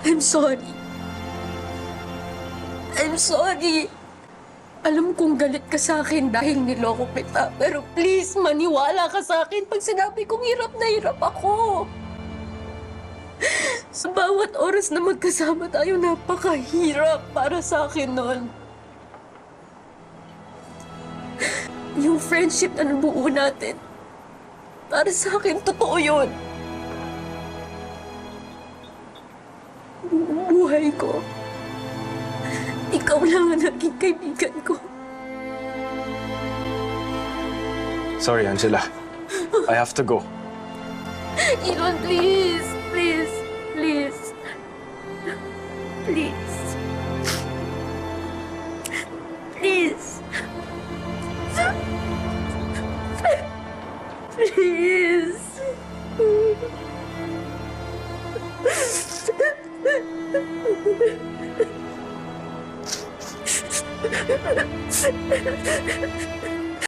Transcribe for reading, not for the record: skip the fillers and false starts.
I'm sorry. I'm sorry. Alam kong galit ka sa akin dahil niloko kita. Pero please, maniwala ka sa akin pag sinabi kong hirap na hirap ako. Sa bawat oras na magkasama tayo, napakahirap para sa akin noon. Yung friendship na nabuo natin, para sa akin, totoo yun. Buong buhay ko, ikaw lang ang naging kaibigan ko. Sorry, Angela. I have to go. Elon, please, please, please. Please. Please. Please.